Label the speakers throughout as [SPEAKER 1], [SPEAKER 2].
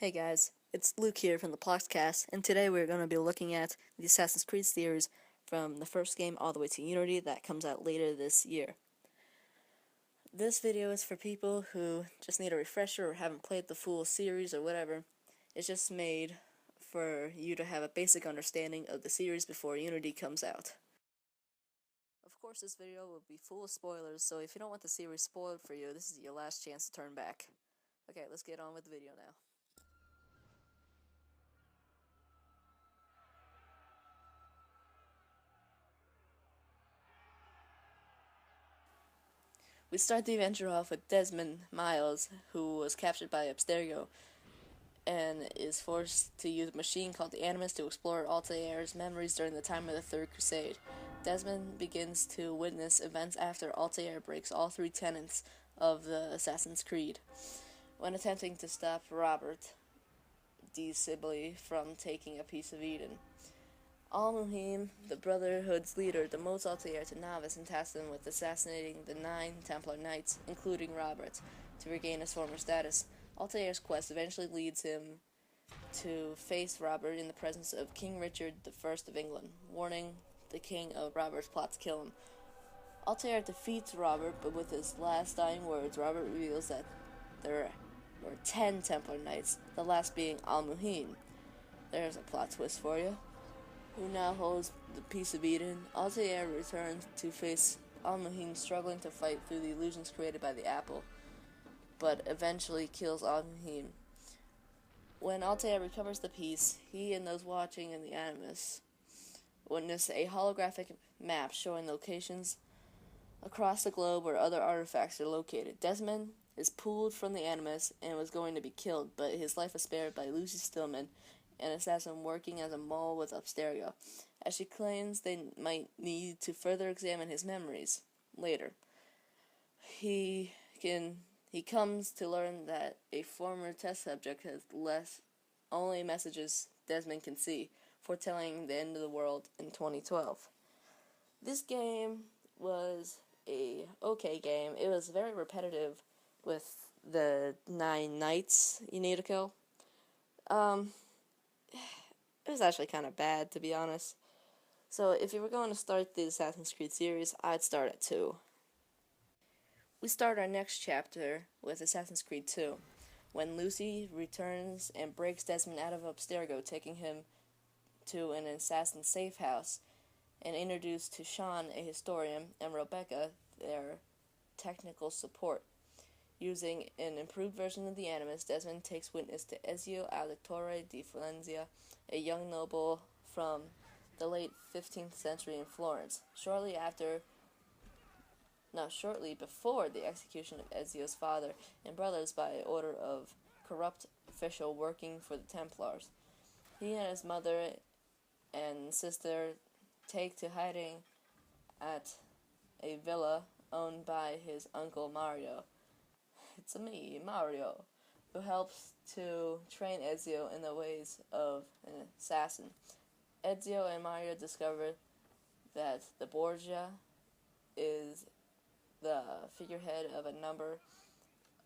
[SPEAKER 1] Hey guys, it's Luke here from the Ploxcast, and today we're going to be looking at the Assassin's Creed series from the first game all the way to Unity that comes out later this year. This video is for people who just need a refresher or haven't played the full series or whatever. It's just made for you to have a basic understanding of the series before Unity comes out. Of course, this video will be full of spoilers, so if you don't want the series spoiled for you, this is your last chance to turn back. Okay, let's get on with the video now. We start the adventure off with Desmond Miles, who was captured by Abstergo and is forced to use a machine called the Animus to explore Altair's memories during the time of the Third Crusade. Desmond begins to witness events after Altair breaks all three tenets of the Assassin's Creed when attempting to stop Robert de Sibley from taking a piece of Eden. Al-Muhim, the Brotherhood's leader, demotes Altair to novice and tasks him with assassinating the 9 Templar Knights, including Robert, to regain his former status. Altair's quest eventually leads him to face Robert in the presence of King Richard I of England, warning the king of Robert's plot to kill him. Altair defeats Robert, but with his last dying words, Robert reveals that there were 10 Templar Knights, the last being Al-Muhim. There's a plot twist for you. Who now holds the piece of Eden. Altair returns to face Al-Muhim struggling to fight through the illusions created by the apple, but eventually kills Al-Muhim. When Altair recovers the piece, he and those watching in the Animus witness a holographic map showing locations across the globe where other artifacts are located. Desmond is pulled from the Animus and was going to be killed, but his life is spared by Lucy Stillman, an assassin working as a mole with Abstergo, as she claims they might need to further examine his memories later. He comes to learn that a former test subject has only messages Desmond can see, foretelling the end of the world in 2012. This game was a okay game. It was very repetitive with the 9 knights you need to kill. It was actually kind of bad, to be honest. So if you were going to start the Assassin's Creed series, I'd start at 2. We start our next chapter with Assassin's Creed 2, when Lucy returns and breaks Desmond out of Abstergo, taking him to an assassin safe house, and introduced to Sean, a historian, and Rebecca, their technical support. Using an improved version of the Animus, Desmond takes witness to Ezio Auditore di Florenzia, a young noble from the late 15th century in Florence. Shortly before the execution of Ezio's father and brothers by order of corrupt official working for the Templars. He and his mother and sister take to hiding at a villa owned by his uncle Mario. It's me, Mario, who helps to train Ezio in the ways of an assassin. Ezio and Mario discover that the Borgia is the figurehead of a number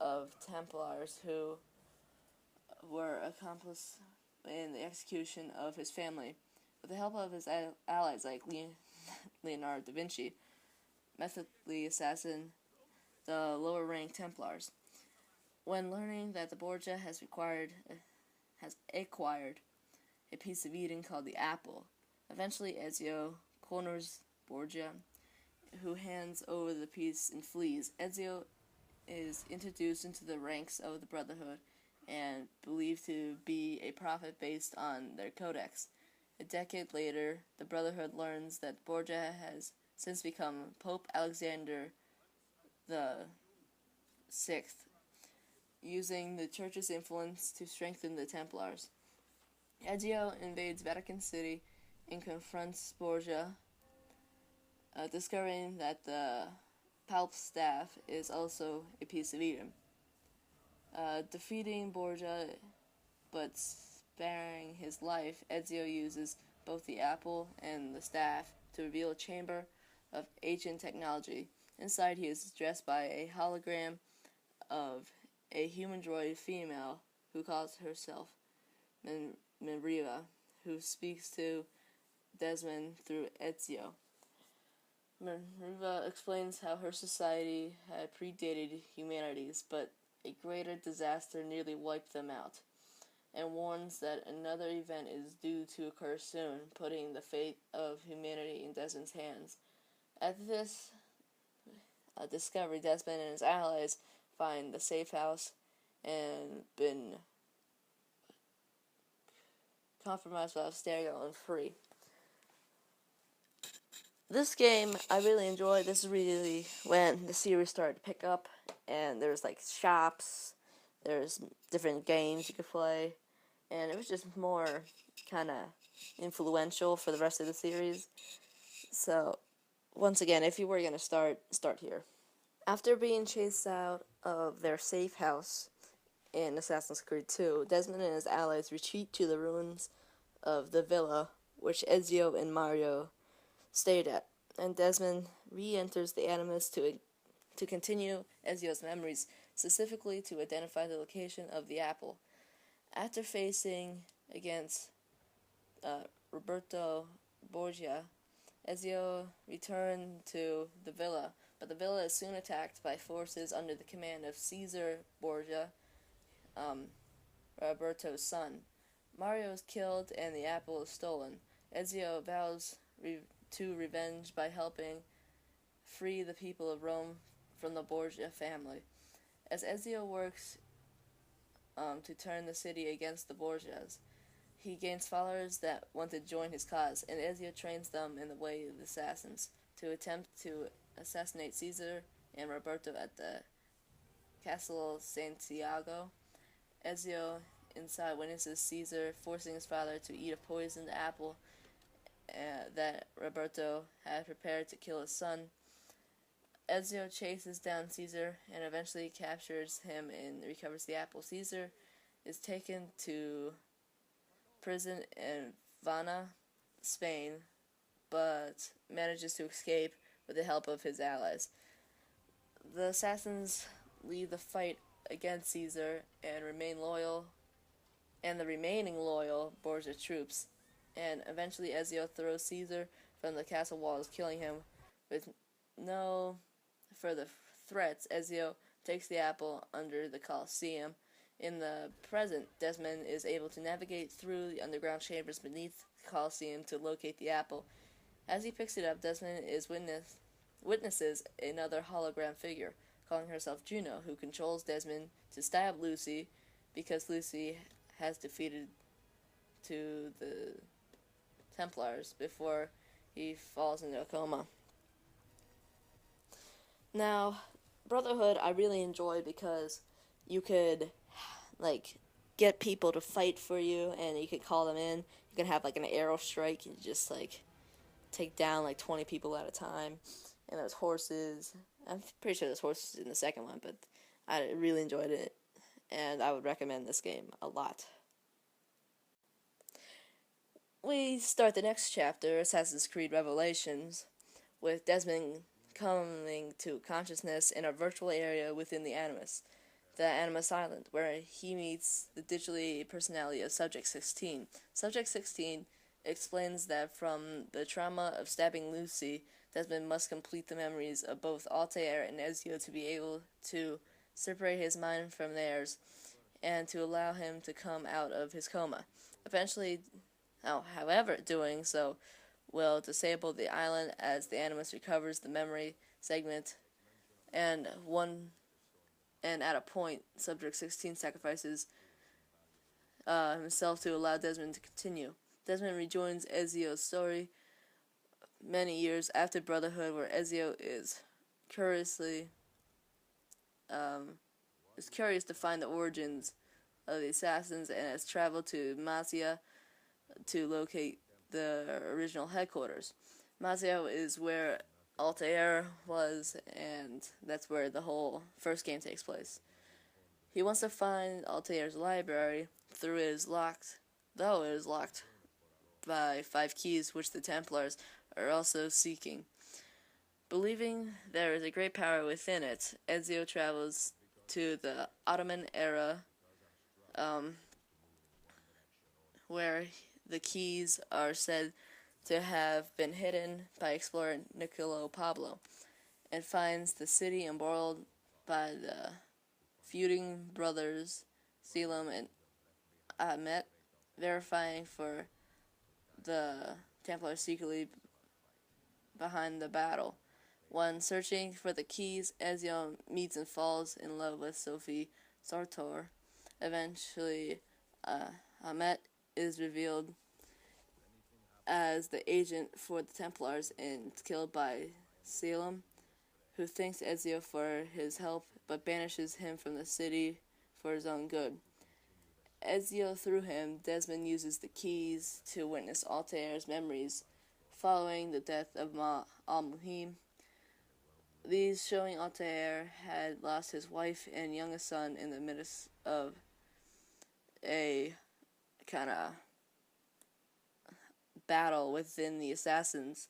[SPEAKER 1] of Templars who were accomplices in the execution of his family. With the help of his allies like Leonardo da Vinci, methodically assassin the lower-ranked Templars. When learning that the Borgia has acquired a piece of Eden called the apple, eventually Ezio corners Borgia, who hands over the piece and flees. Ezio is introduced into the ranks of the Brotherhood and believed to be a prophet based on their codex. A decade later, the Brotherhood learns that Borgia has since become Pope Alexander the Sixth, using the Church's influence to strengthen the Templars. Ezio invades Vatican City and confronts Borgia, discovering that the Pope's staff is also a piece of Eden. Defeating Borgia, but sparing his life, Ezio uses both the apple and the staff to reveal a chamber of ancient technology. Inside, he is dressed by a hologram of a human droid female who calls herself Minriva, who speaks to Desmond through Ezio. Minriva explains how her society had predated humanity's, but a greater disaster nearly wiped them out, and warns that another event is due to occur soon, putting the fate of humanity in Desmond's hands. At this discovery, Desmond and his allies find the safe house and been compromised by Abstergo and free. This game I really enjoyed. This is really when the series started to pick up, and there's like shops, there's different games you could play, and it was just more kind of influential for the rest of the series. So, once again, if you were going to start here. After being chased out of their safe house in Assassin's Creed 2, Desmond and his allies retreat to the ruins of the villa which Ezio and Mario stayed at, and Desmond re-enters the Animus to continue Ezio's memories, specifically to identify the location of the apple. After facing against Roberto Borgia, Ezio returned to the villa, but the villa is soon attacked by forces under the command of Caesar Borgia, Roberto's son. Mario is killed and the apple is stolen. Ezio vows to revenge by helping free the people of Rome from the Borgia family. As Ezio works to turn the city against the Borgias, he gains followers that want to join his cause, and Ezio trains them in the way of the assassins to attempt to assassinate Caesar and Roberto at the Castle Santiago. Ezio inside witnesses Caesar forcing his father to eat a poisoned apple that Roberto had prepared to kill his son. Ezio chases down Caesar and eventually captures him and recovers the apple. Caesar is taken to prison in Vanna, Spain, but manages to escape with the help of his allies. The assassins lead the fight against Caesar and the remaining loyal Borgia troops, and eventually Ezio throws Caesar from the castle walls, killing him. With no further threats, Ezio takes the apple under the Colosseum. In the present, Desmond is able to navigate through the underground chambers beneath the Colosseum to locate the apple. As he picks it up, Desmond witnesses another hologram figure, calling herself Juno, who controls Desmond to stab Lucy because Lucy has defeated to the Templars before he falls into a coma. Now, Brotherhood I really enjoyed because you could get people to fight for you, and you could call them in. You could have an arrow strike and just take down 20 people at a time. And there's horses. I'm pretty sure there's horses in the second one, but I really enjoyed it, and I would recommend this game a lot. We start the next chapter, Assassin's Creed Revelations, with Desmond coming to consciousness in a virtual area within the Animus, the Animus Island, where he meets the digitally personality of Subject 16. Subject 16 explains that from the trauma of stabbing Lucy, Desmond must complete the memories of both Altair and Ezio to be able to separate his mind from theirs and to allow him to come out of his coma. However, doing so will disable the island as the Animus recovers the memory segment, and at a point, Subject 16 sacrifices himself to allow Desmond to continue. Desmond rejoins Ezio's story many years after Brotherhood, where Ezio is curious to find the origins of the assassins and has traveled to Mazia to locate the original headquarters. Mazia is where Altair was, and that's where the whole first game takes place. He wants to find Altair's library, though it is locked by 5 keys, which the Templars are also seeking. Believing there is a great power within it, Ezio travels to the Ottoman era um, where the keys are said to have been hidden by explorer Niccolo Pablo, and finds the city embroiled by the feuding brothers Selim and Ahmet, verifying for the Templars secretly behind the battle. When searching for the keys, Ezio meets and falls in love with Sophie Sartor. Eventually, Ahmet is revealed as the agent for the Templars and killed by Selim, who thanks Ezio for his help but banishes him from the city for his own good. Ezio, through him, Desmond uses the keys to witness Altair's memories following the death of Al-Muhim. These showing Altair had lost his wife and youngest son in the midst of a kind of battle within the assassins.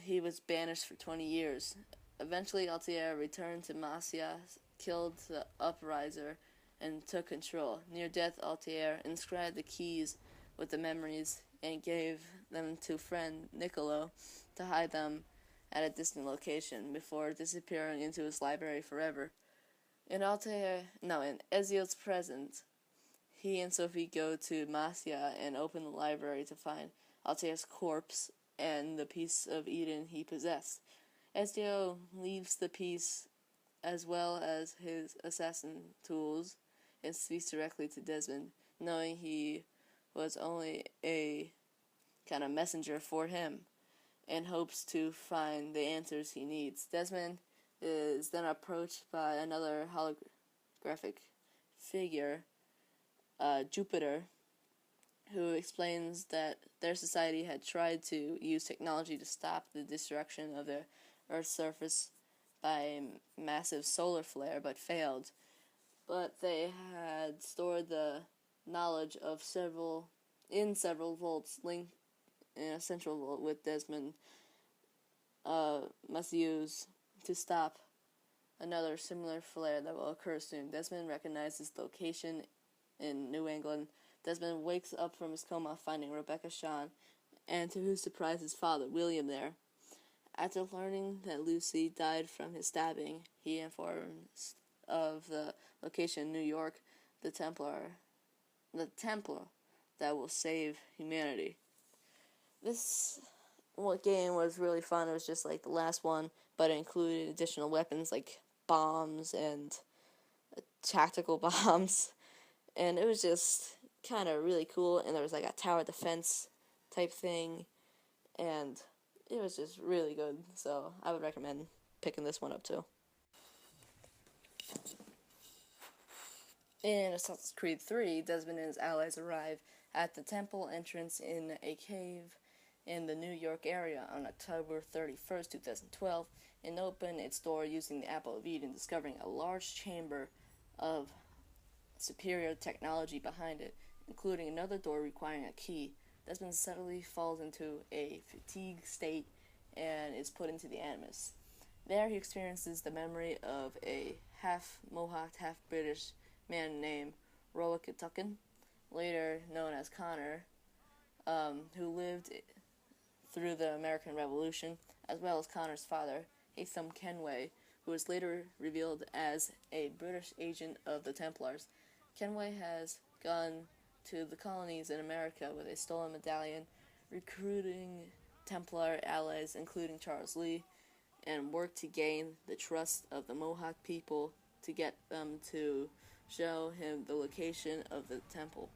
[SPEAKER 1] He was banished for 20 years. Eventually, Altair returned to Masia, killed the upriser, and took control. Near death, Altair inscribed the keys with the memories and gave them to friend Niccolo to hide them at a distant location before disappearing into his library forever. In Ezio's presence, he and Sophie go to Masia and open the library to find Altair's corpse and the piece of Eden he possessed. Ezio leaves the piece as well as his assassin tools and speaks directly to Desmond, knowing he was only a kind of messenger for him, and hopes to find the answers he needs. Desmond is then approached by another holographic figure, Jupiter, who explains that their society had tried to use technology to stop the destruction of the Earth's surface by a massive solar flare, but failed. But they had stored the knowledge of several vaults linked in a central vault, with Desmond must use to stop another similar flare that will occur soon. Desmond recognizes the location in New England. Desmond wakes up from his coma finding Rebecca Shawn, and to his surprise his father, William, there. After learning that Lucy died from his stabbing, he informs of the location in New York, the Templar that will save humanity. This game was really fun. It was just like the last one, but it included additional weapons like bombs and tactical bombs, and it was just kind of really cool. And there was like a tower defense type thing, and it was just really good. So I would recommend picking this one up too. In Assassin's Creed 3, Desmond and his allies arrive at the temple entrance in a cave in the New York area on October 31st, 2012, and open its door using the Apple of Eden, discovering a large chamber of superior technology behind it, including another door requiring a key. Desmond suddenly falls into a fatigue state and is put into the Animus. There he experiences the memory of a half-Mohawk, half-British man named Rowan, later known as Connor, who lived through the American Revolution, as well as Connor's father, Haytham Kenway, who was later revealed as a British agent of the Templars. Kenway has gone to the colonies in America with a stolen medallion, recruiting Templar allies including Charles Lee, and worked to gain the trust of the Mohawk people to get them to show him the location of the temple.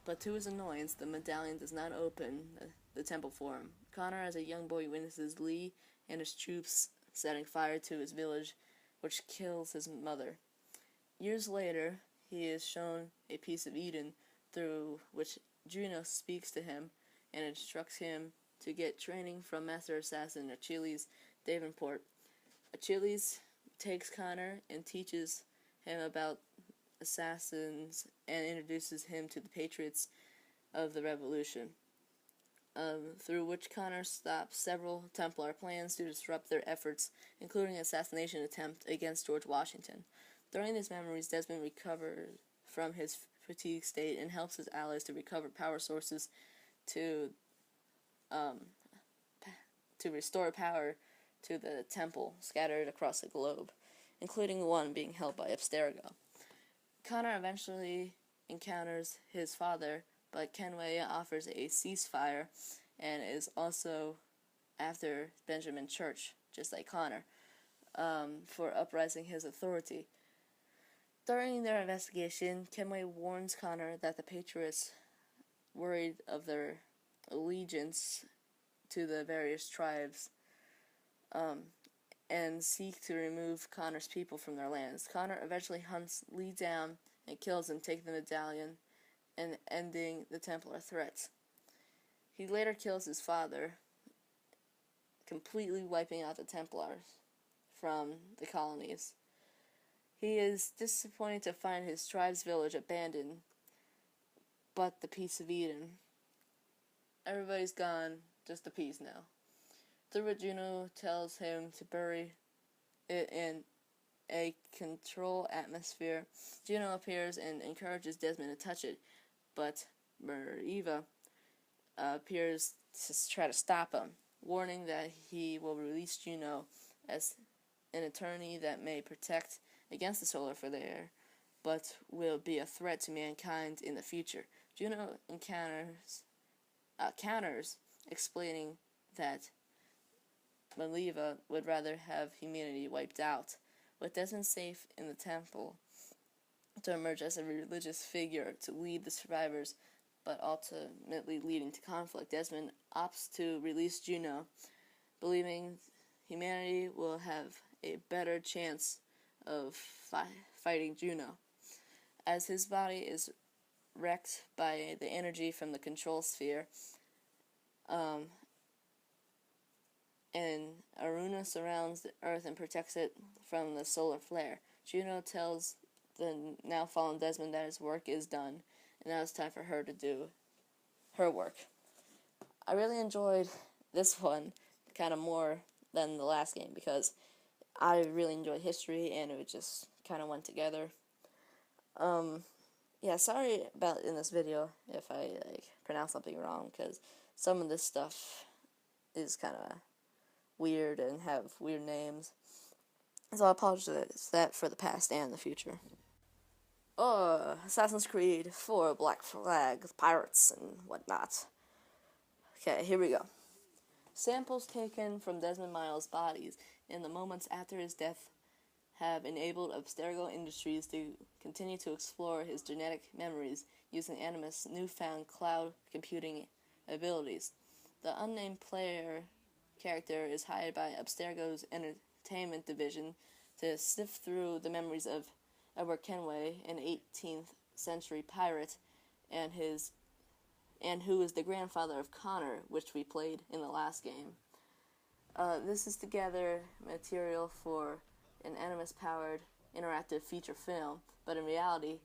[SPEAKER 1] But to his annoyance, the medallion does not open the temple for him. Connor, as a young boy, witnesses Lee and his troops setting fire to his village, which kills his mother. Years later, he is shown a piece of Eden through which Juno speaks to him and instructs him to get training from Master Assassin Achilles Davenport. Achilles takes Connor and teaches him about assassins and introduces him to the patriots of the Revolution, through which Connor stops several Templar plans to disrupt their efforts, including an assassination attempt against George Washington. During these memories, Desmond recovers from his fatigue state and helps his allies to recover power sources to restore power to the temple scattered across the globe, including one being held by Abstergo. Connor eventually encounters his father, but Kenway offers a ceasefire and is also after Benjamin Church, just like Connor, for uprising his authority. During their investigation, Kenway warns Connor that the Patriots, worried of their allegiance to the various tribes, and seek to remove Connor's people from their lands. Connor eventually hunts Lee down and kills him, taking the medallion and ending the Templar threats. He later kills his father, completely wiping out the Templars from the colonies. He is disappointed to find his tribe's village abandoned, but the Peace of Eden. Everybody's gone, just the peace now. Through it, Juno tells him to bury it in a control atmosphere. Juno appears and encourages Desmond to touch it, but Meriva appears to try to stop him, warning that he will release Juno as an attorney that may protect against the solar flare, but will be a threat to mankind in the future. Juno counters, explaining that Maliva would rather have humanity wiped out, with Desmond safe in the temple to emerge as a religious figure to lead the survivors, but ultimately leading to conflict. Desmond opts to release Juno, believing humanity will have a better chance of fighting Juno, as his body is wrecked by the energy from the control sphere, and Aruna surrounds the Earth and protects it from the solar flare. Juno tells the now fallen Desmond that his work is done, and now it's time for her to do her work. I really enjoyed this one kind of more than the last game because I really enjoyed history and it just kind of went together. Yeah, sorry about in this video if I pronounce something wrong, because some of this stuff is kind of weird and have weird names. So I apologize that for the past and the future. Assassin's Creed 4, Black Flag, pirates and whatnot. Okay, here we go. Samples taken from Desmond Miles' bodies in the moments after his death have enabled Abstergo Industries to continue to explore his genetic memories using Animus' newfound cloud computing abilities. The unnamed player character is hired by Abstergo's entertainment division to sift through the memories of Edward Kenway, an 18th century pirate, and who is the grandfather of Connor, which we played in the last game. This is to gather material for an Animus-powered interactive feature film, but in reality,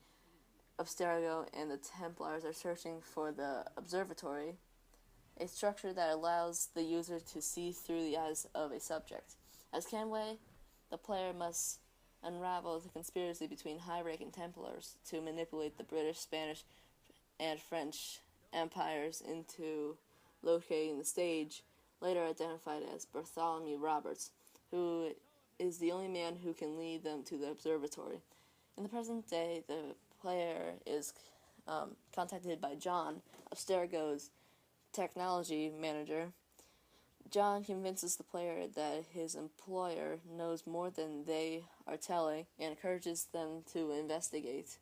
[SPEAKER 1] Abstergo and the Templars are searching for the Observatory, a structure that allows the user to see through the eyes of a subject. As Kenway, the player must unravel the conspiracy between high-ranking Templars to manipulate the British, Spanish, and French empires into locating the stage, later identified as Bartholomew Roberts, who is the only man who can lead them to the observatory. In the present day, the player is contacted by John, Abstergo's technology manager. John convinces the player that his employer knows more than they are telling and encourages them to investigate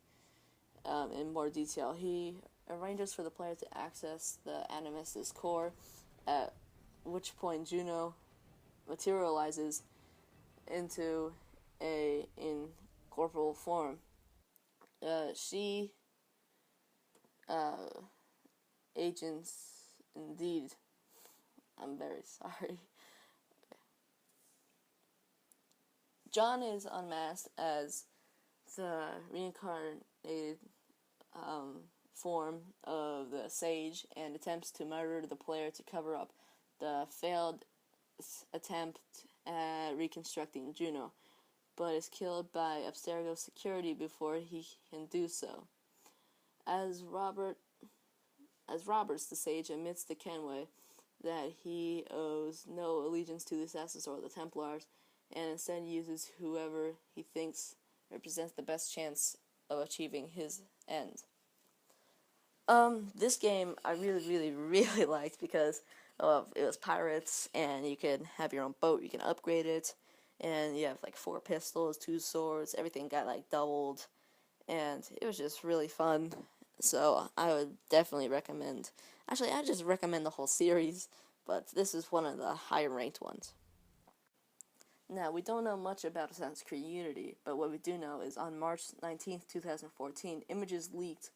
[SPEAKER 1] in more detail. He arranges for the player to access the Animus' core, at which point Juno materializes into a incorporeal form. She agents indeed. I'm very sorry. John is unmasked as the reincarnated form of the sage and attempts to murder the player to cover up the failed attempt at reconstructing Juno, but is killed by Abstergo's security before he can do so. As Roberts, the sage, admits to Kenway that he owes no allegiance to the Assassins or the Templars, and instead uses whoever he thinks represents the best chance of achieving his end. This game I really, really, really liked because it was pirates, and you could have your own boat, you can upgrade it, and you have like 4 pistols, 2 swords, everything got like doubled, and it was just really fun. So I would definitely recommend. Actually, I just recommend the whole series, but this is one of the higher ranked ones. Now, we don't know much about Assassin's Creed Unity, but what we do know is on March 19th, 2014, images leaked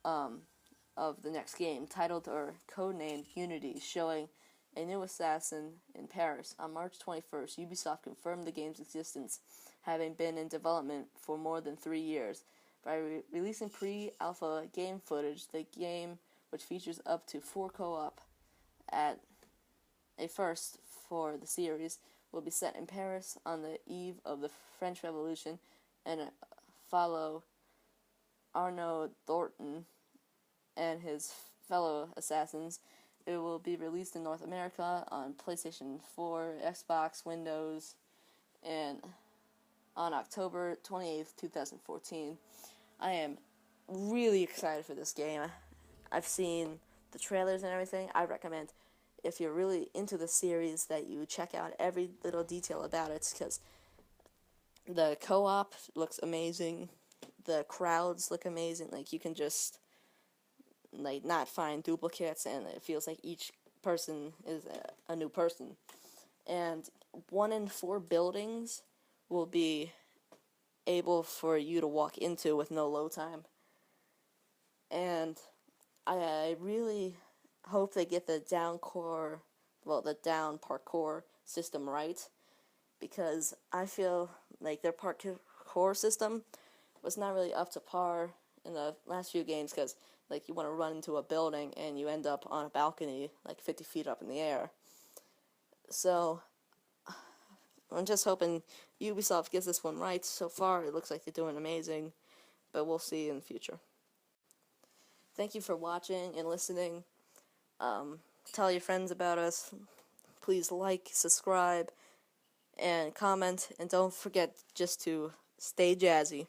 [SPEAKER 1] of the next game, titled or codenamed Unity, showing a new assassin in Paris. On March 21st, Ubisoft confirmed the game's existence, having been in development for more than 3 years. By releasing pre-alpha game footage, the game, which features up to 4 co-op at a first for the series, will be set in Paris on the eve of the French Revolution and follow Arnaud Thornton and his fellow assassins. It will be released in North America on PlayStation 4, Xbox, Windows, and on October 28th, 2014. I am really excited for this game. I've seen the trailers and everything. I recommend, if you're really into the series, that you check out every little detail about it, because the co-op looks amazing. The crowds look amazing. Like, you can just like not find duplicates, and it feels like each person is a new person. And 1 in 4 buildings will be able for you to walk into with no load time. And I really hope they get the down parkour system right, because I feel like their parkour system was not really up to par in the last few games, because like you want to run into a building and you end up on a balcony like 50 feet up in the air. So I'm just hoping Ubisoft gets this one right. So far it looks like they're doing amazing, but we'll see in the future. Thank you for watching and listening. Tell your friends about us. Please like, subscribe, and comment, and don't forget just to stay jazzy.